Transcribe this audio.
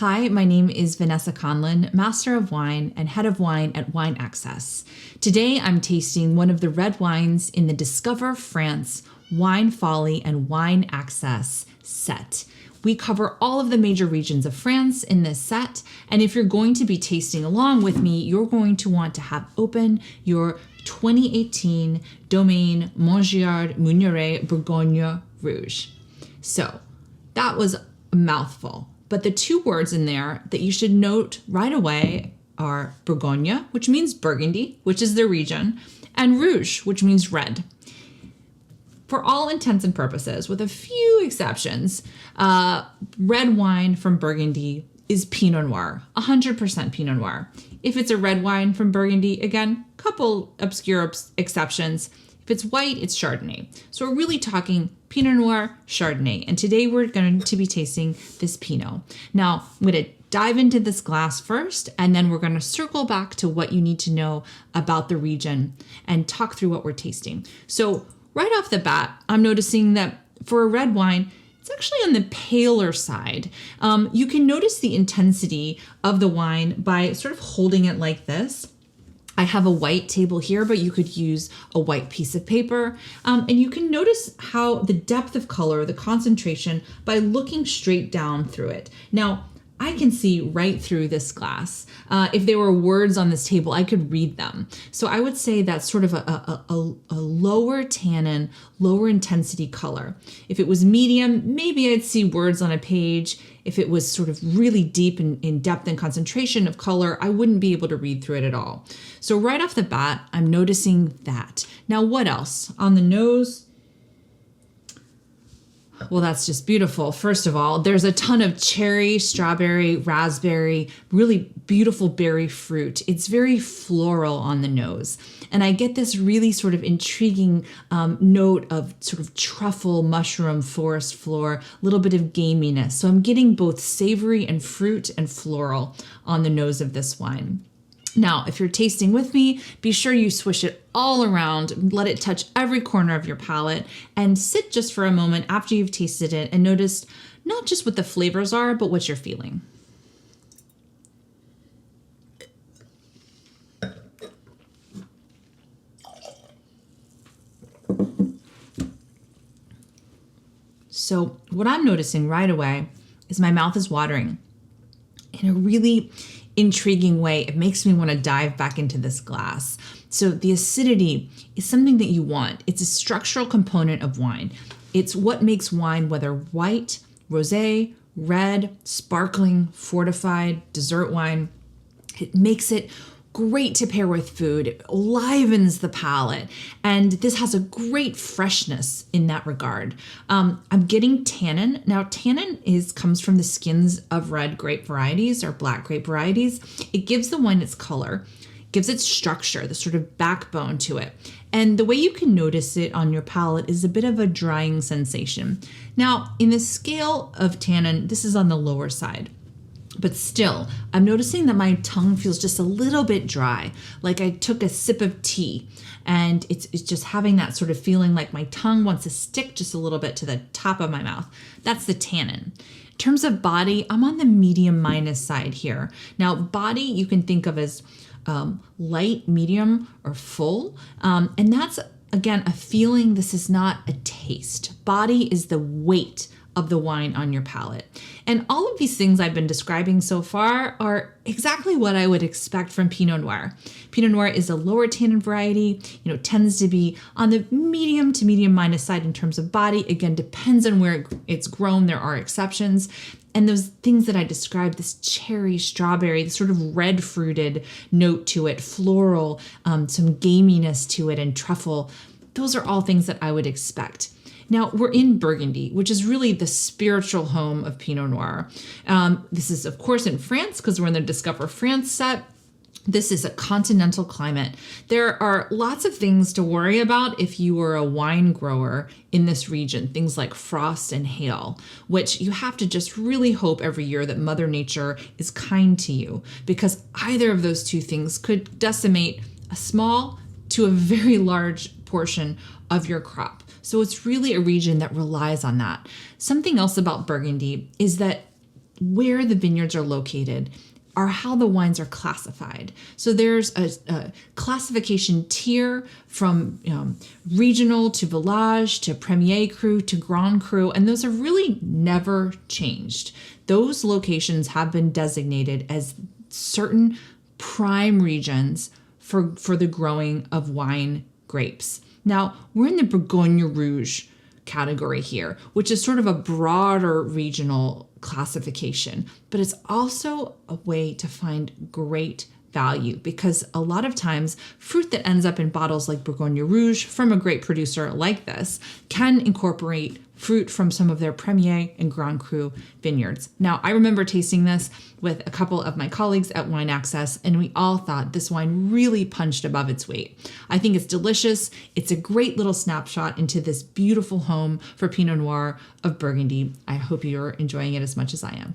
Hi, my name is Vanessa Conlin, Master of Wine and Head of Wine at Wine Access. Today I'm tasting one of the red wines in the Discover France Wine Folly and Wine Access set. We cover all of the major regions of France in this set, and if you're going to be tasting along with me, you're going to want to have open your 2018 Domaine Mongeard-Mugneret Bourgogne Rouge. So that was a mouthful. But the two words in there that you should note right away are Bourgogne, which means Burgundy, which is the region, and Rouge, which means red. For all intents and purposes, with a few exceptions, red wine from Burgundy is Pinot Noir, 100% Pinot Noir. If it's a red wine from Burgundy, again, couple obscure exceptions. If it's white, it's Chardonnay. So we're really talking Pinot Noir, Chardonnay. And today we're going to be tasting this Pinot. Now, I'm going to dive into this glass first, and then we're going to circle back to what you need to know about the region and talk through what we're tasting. So right off the bat, I'm noticing that for a red wine, it's actually on the paler side. You can notice the intensity of the wine by sort of holding it like this. I have a white table here, but you could use a white piece of paper. And you can notice how the depth of color, the concentration, by looking straight down through it. Now, I can see right through this glass. If there were words on this table, I could read them. So I would say that's sort of a lower tannin, lower intensity color. If it was medium, maybe I'd see words on a page. If it was sort of really deep in depth and concentration of color, I wouldn't be able to read through it at all. So right off the bat, I'm noticing that. Now, what else? On the nose, well, that's just beautiful. First of all, there's a ton of cherry, strawberry, raspberry, really beautiful berry fruit. It's very floral on the nose. And I get this really sort of intriguing note of sort of truffle, mushroom, forest floor, a little bit of gaminess. So I'm getting both savory and fruit and floral on the nose of this wine. Now, if you're tasting with me, be sure you swish it all around, let it touch every corner of your palate, and sit just for a moment after you've tasted it and notice not just what the flavors are, but what you're feeling. So what I'm noticing right away is my mouth is watering in a really intriguing way. It makes me want to dive back into this glass. So the acidity is something that you want. It's a structural component of wine. It's what makes wine, whether white, rosé, red, sparkling, fortified, dessert wine, it makes it great to pair with food. It livens the palate. And this has a great freshness in that regard. I'm getting tannin. Now, tannin comes from the skins of red grape varieties or black grape varieties. It gives the wine its color, gives it structure, the sort of backbone to it. And the way you can notice it on your palate is a bit of a drying sensation. Now, in the scale of tannin, this is on the lower side. But still, I'm noticing that my tongue feels just a little bit dry, like I took a sip of tea, and it's just having that sort of feeling like my tongue wants to stick just a little bit to the top of my mouth. That's the tannin. In terms of body, I'm on the medium minus side here. Now, body you can think of as light, medium, or full, and that's, again, a feeling. This is not a taste. Body is the weight of the wine on your palate. And all of these things I've been describing so far are exactly what I would expect from Pinot Noir. Pinot Noir is a lower tannin variety, tends to be on the medium to medium minus side in terms of body. Again, depends on where it's grown. There are exceptions. And those things that I described, this cherry, strawberry, the sort of red fruited note to it, floral, some gaminess to it, and truffle, those are all things that I would expect. Now, we're in Burgundy, which is really the spiritual home of Pinot Noir. This is, of course, in France because we're in the Discover France set. This is a continental climate. There are lots of things to worry about if you were a wine grower in this region, things like frost and hail, which you have to just really hope every year that Mother Nature is kind to you, because either of those two things could decimate a small to a very large portion of your crop. So it's really a region that relies on that. Something else about Burgundy is that where the vineyards are located are how the wines are classified. So there's a classification tier from regional to village to premier cru to grand cru, and those have really never changed. Those locations have been designated as certain prime regions for the growing of wine grapes. Now, we're in the Bourgogne Rouge category here, which is sort of a broader regional classification, but it's also a way to find great value because a lot of times fruit that ends up in bottles like Bourgogne Rouge from a great producer like this can incorporate fruit from some of their Premier and Grand Cru vineyards. Now, I remember tasting this with a couple of my colleagues at Wine Access, and we all thought this wine really punched above its weight. I think it's delicious. It's a great little snapshot into this beautiful home for Pinot Noir of Burgundy. I hope you're enjoying it as much as I am.